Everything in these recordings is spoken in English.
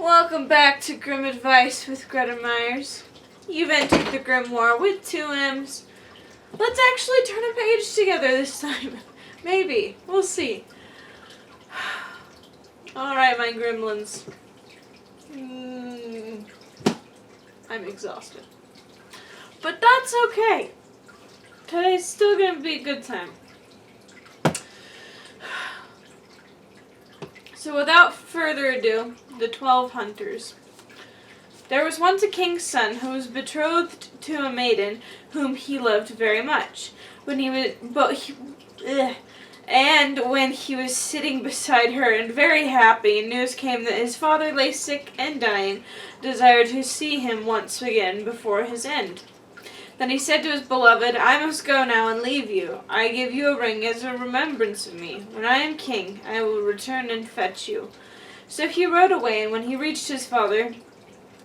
Welcome back to Grim Advice with Gretta Myers. You've entered the Grimoire with 2 M's. Let's actually turn a page together this time. Maybe. We'll see. Alright, my gremlins. I'm exhausted. But that's okay. Today's still going to be a good time. So without further ado, the 12 Hunters. There was once a king's son who was betrothed to a maiden whom he loved very much. When he was sitting beside her and very happy, news came that his father lay sick and dying, desired to see him once again before his end. Then he said to his beloved, "I must go now and leave you. I give you a ring as a remembrance of me. When I am king, I will return and fetch you." So he rode away, and when he reached his father,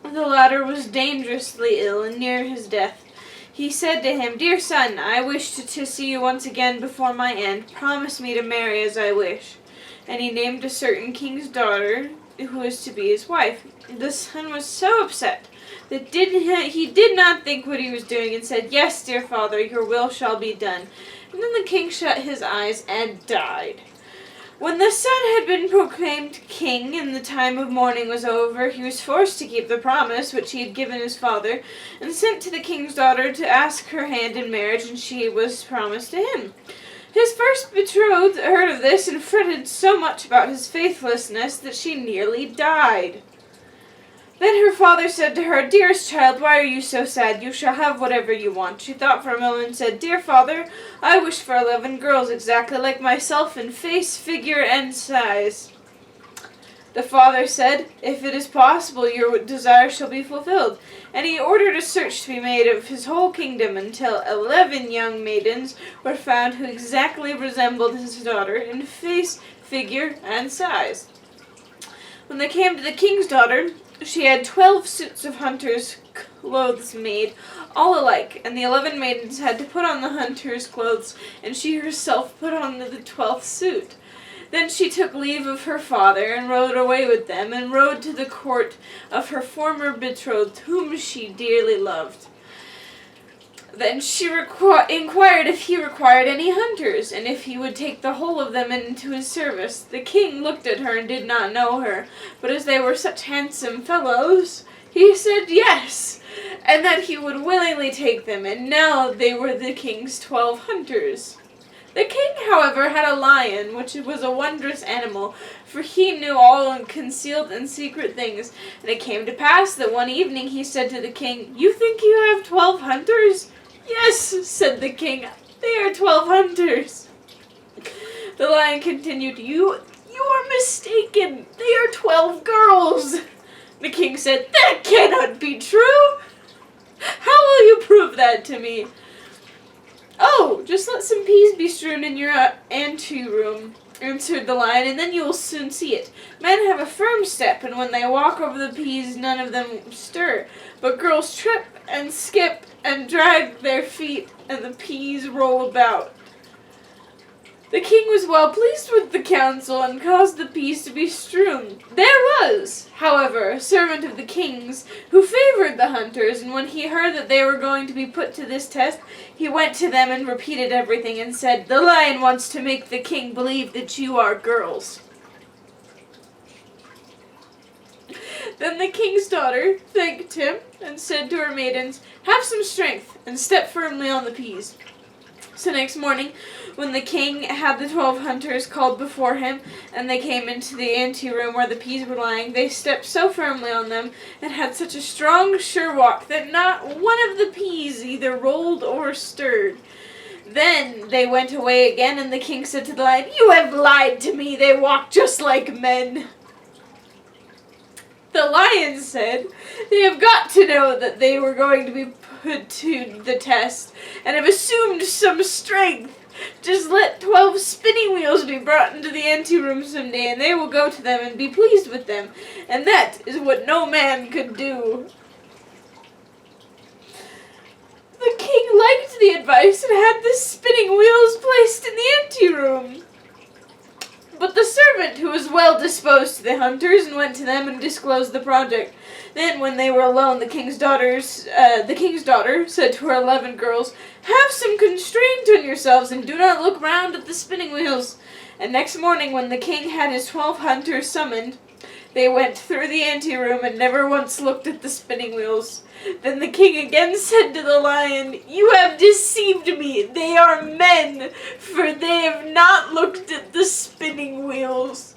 the latter was dangerously ill and near his death. He said to him, "Dear son, I wish to see you once again before my end. Promise me to marry as I wish." And he named a certain king's daughter who was to be his wife. The son was so upset that he did not think what he was doing and said, "Yes, dear father, your will shall be done." And then the king shut his eyes and died. When the son had been proclaimed king and the time of mourning was over, he was forced to keep the promise which he had given his father, and sent to the king's daughter to ask her hand in marriage, and she was promised to him. His first betrothed heard of this and fretted so much about his faithlessness that she nearly died. Then her father said to her, "Dearest child, why are you so sad? You shall have whatever you want." She thought for a moment and said, "Dear father, I wish for 11 girls exactly like myself in face, figure, and size." The father said, "If it is possible, your desire shall be fulfilled." And he ordered a search to be made of his whole kingdom until 11 young maidens were found who exactly resembled his daughter in face, figure, and size. When they came to the king's daughter, she had 12 suits of hunters' clothes made, all alike, and the 11 maidens had to put on the hunters' clothes, and she herself put on the 12th suit. Then she took leave of her father, and rode away with them, and rode to the court of her former betrothed, whom she dearly loved. Then she inquired if he required any hunters, and if he would take the whole of them into his service. The king looked at her and did not know her, but as they were such handsome fellows, he said yes, and that he would willingly take them, and now they were the king's 12 hunters. The king, however, had a lion, which was a wondrous animal, for he knew all concealed and secret things. And it came to pass that one evening he said to the king, "You think you have 12 hunters?" "Yes," said the king, "they are 12 hunters." The lion continued, You are mistaken. They are 12 girls." The king said, "That cannot be true. How will you prove that to me?" "Oh, just let some peas be strewn in your anteroom," answered the lion, "and then you will soon see it. Men have a firm step, and when they walk over the peas, none of them stir. But girls trip and skip and drag their feet, and the peas roll about." The king was well pleased with the counsel, and caused the peas to be strewn. There was, however, a servant of the king's, who favored the hunters, and when he heard that they were going to be put to this test, he went to them and repeated everything, and said, "The lion wants to make the king believe that you are girls." Then the king's daughter thanked him, and said to her maidens, "Have some strength, and step firmly on the peas." So next morning, when the king had the 12 hunters called before him, and they came into the anteroom where the peas were lying, they stepped so firmly on them, and had such a strong, sure walk, that not one of the peas either rolled or stirred. Then they went away again, and the king said to the lion, "You have lied to me. They walk just like men." The lion said, "They have got to know that they were going to be put to the test, and have assumed some strength. Just let 12 spinning wheels be brought into the anteroom some day, and they will go to them and be pleased with them, and that is what no man could do." The king liked the advice and had the spinning wheels placed in the anteroom. But the servant, who was well disposed to the hunters, and went to them and disclosed the project. Then, when they were alone, the king's daughter said to her 11 girls, "Have some constraint on yourselves, and do not look round at the spinning wheels." And next morning, when the king had his 12 hunters summoned, they went through the anteroom and never once looked at the spinning wheels. Then the king again said to the lion, "You have deceived me. They are men, for they have not looked at the spinning wheels."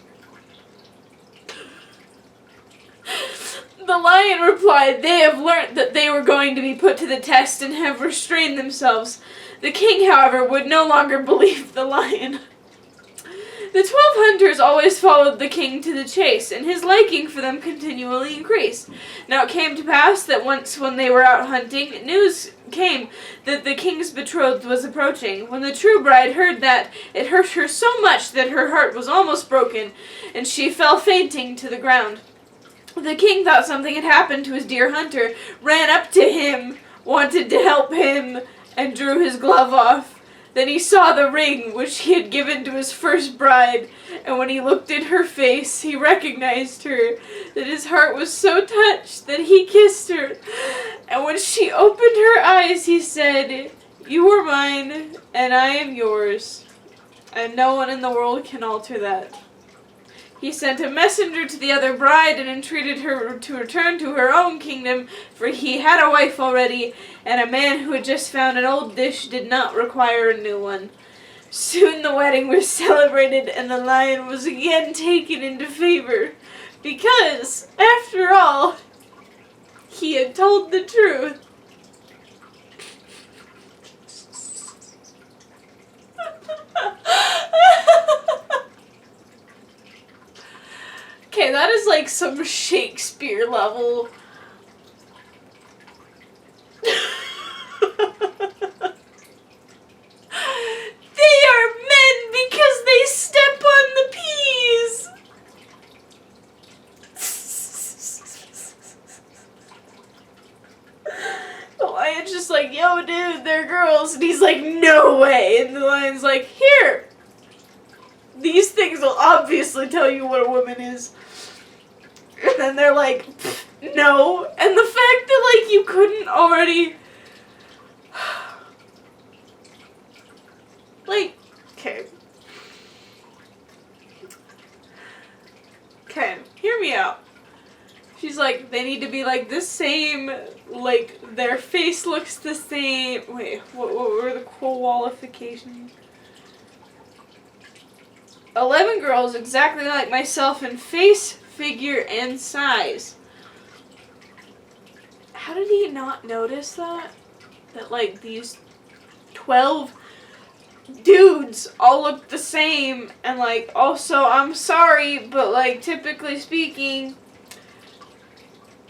The lion replied, "They have learnt that they were going to be put to the test and have restrained themselves." The king, however, would no longer believe the lion. The 12 hunters always followed the king to the chase, and his liking for them continually increased. Now it came to pass that once when they were out hunting, news came that the king's betrothed was approaching. When the true bride heard that, it hurt her so much that her heart was almost broken, and she fell fainting to the ground. The king thought something had happened to his dear hunter, ran up to him, wanted to help him, and drew his glove off. Then he saw the ring which he had given to his first bride, and when he looked in her face, he recognized her, that his heart was so touched that he kissed her. And when she opened her eyes, he said, "You are mine, and I am yours, and no one in the world can alter that." He sent a messenger to the other bride and entreated her to return to her own kingdom, for he had a wife already, and a man who had just found an old dish did not require a new one. Soon the wedding was celebrated, and the lion was again taken into favor, because, after all, he had told the truth. Okay, that is like some Shakespeare level. They are men because they step on the peas. The lion's just like, "Yo, dude, they're girls." And he's like, "No way." And the lion's like, "Here. These things will obviously tell you what a woman is." And then they're like, "No." And the fact that, like, you couldn't already... like, okay. Okay, hear me out. She's like, they need to be, like, the same, like, their face looks the same. Wait, what were the qualifications? 11 girls exactly like myself in face, figure, and size. How did he not notice that? That, like, these 12 dudes all look the same, and, like, also, I'm sorry, but, like, typically speaking,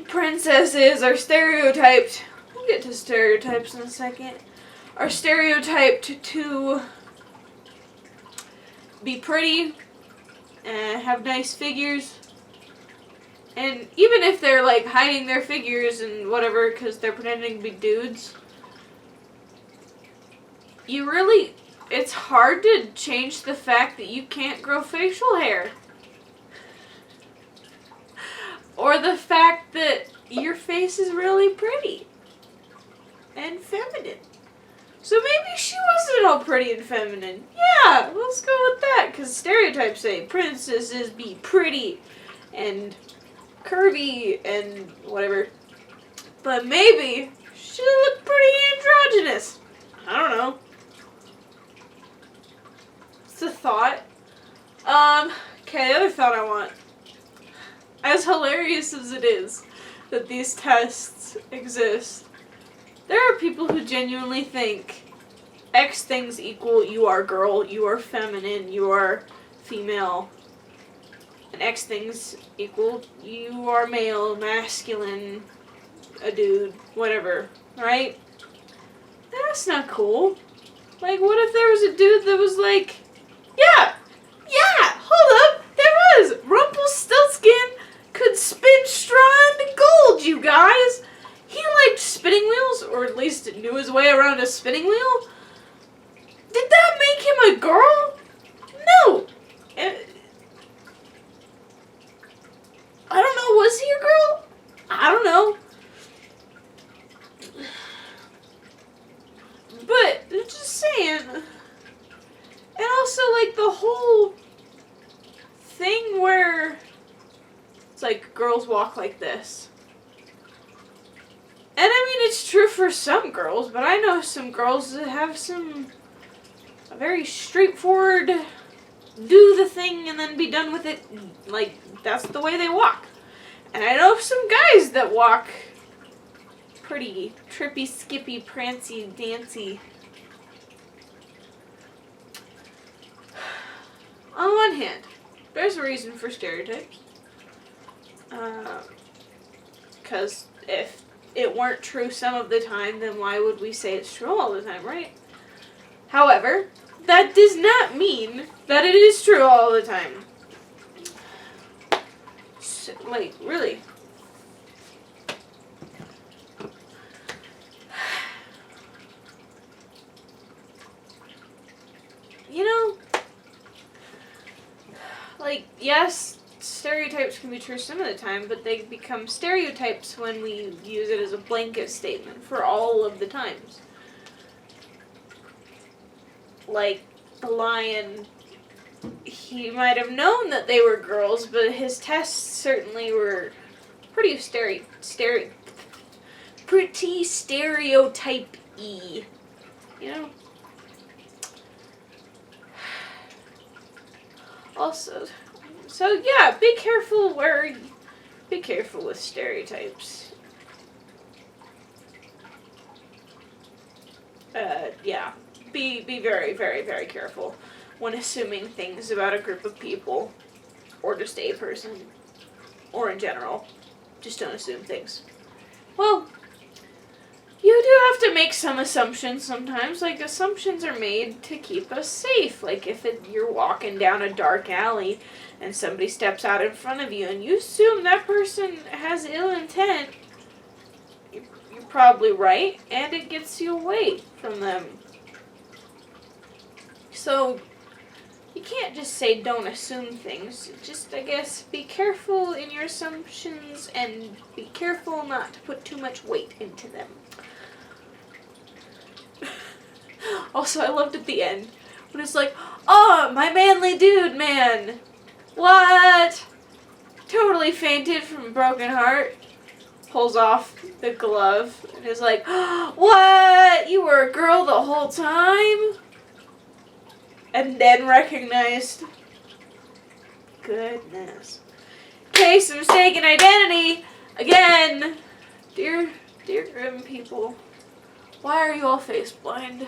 princesses are stereotyped. We'll get to stereotypes in a second. Are stereotyped to be pretty and have nice figures. And even if they're, like, hiding their figures and whatever because they're pretending to be dudes, it's hard to change the fact that you can't grow facial hair. Or the fact that your face is really pretty and feminine. So maybe she wasn't all pretty and feminine. Yeah, let's go with that, because stereotypes say princesses be pretty and curvy and whatever. But maybe she looked pretty androgynous. I don't know. It's a thought. Okay, the other thought I want. As hilarious as it is that these tests exist, there are people who genuinely think X things equal you are girl, you are feminine, you are female, and X things equal you are male, masculine, a dude, whatever, right? That's not cool. Like, what if there was a dude that was like, yeah, hold up, there was, Rumpelstiltskin could spin straw into gold, you guys. He liked spinning wheels, or at least knew his way around a spinning wheel. Did that make him a girl? No. Was he a girl? I don't know. But, just saying. And also, like, the whole thing where it's like girls walk like this. And I mean, it's true for some girls, but I know some girls that have a very straightforward, do the thing and then be done with it. Like, that's the way they walk. And I know some guys that walk pretty trippy, skippy, prancy, dancy. On one hand, there's a reason for stereotypes. Because if it weren't true some of the time, then why would we say it's true all the time, right? However, that does not mean that it is true all the time. So, like, really. You know, like, yes, stereotypes can be true some of the time, but they become stereotypes when we use it as a blanket statement for all of the times. Like, the lion, he might have known that they were girls, but his tests certainly were pretty stereotype-y, you know? Also, so yeah, be careful with stereotypes. Yeah, be very, very, very careful when assuming things about a group of people, or just a person, or in general. Just don't assume things. Well, you do have to make some assumptions sometimes. Like, assumptions are made to keep us safe. Like, if you're walking down a dark alley and somebody steps out in front of you and you assume that person has ill intent, you're probably right, and it gets you away from them. So, you can't just say don't assume things. Just, I guess, be careful in your assumptions and be careful not to put too much weight into them. Also, I loved at the end when it's like, oh, my manly dude, man. What? Totally fainted from a broken heart. Pulls off the glove and is like, what? You were a girl the whole time? And then recognized. Goodness. Case of mistaken identity. Again. Dear Grimm people. Why are you all face blind?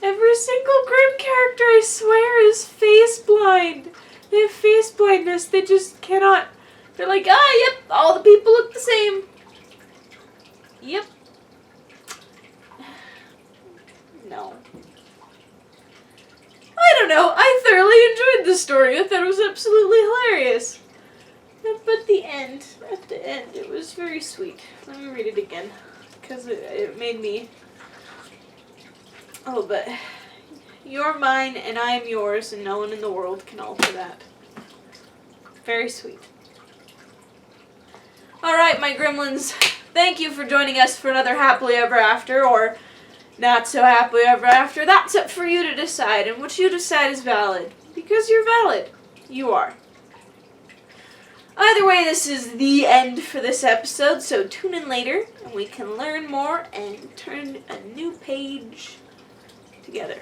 Every single Grimm character, I swear, is face blind. They have face blindness. They just cannot. They're like, yep, all the people look the same. Yep. No. I don't know. I thoroughly enjoyed this story. I thought it was absolutely hilarious. But at the end, it was very sweet. Let me read it again, because it made me a little bit. You're mine, and I am yours, and no one in the world can alter that. Very sweet. Alright, my gremlins, thank you for joining us for another Happily Ever After, or not so happily ever after. That's up for you to decide, and what you decide is valid. Because you're valid. You are. Either way, this is the end for this episode, so tune in later, and we can learn more and turn a new page together.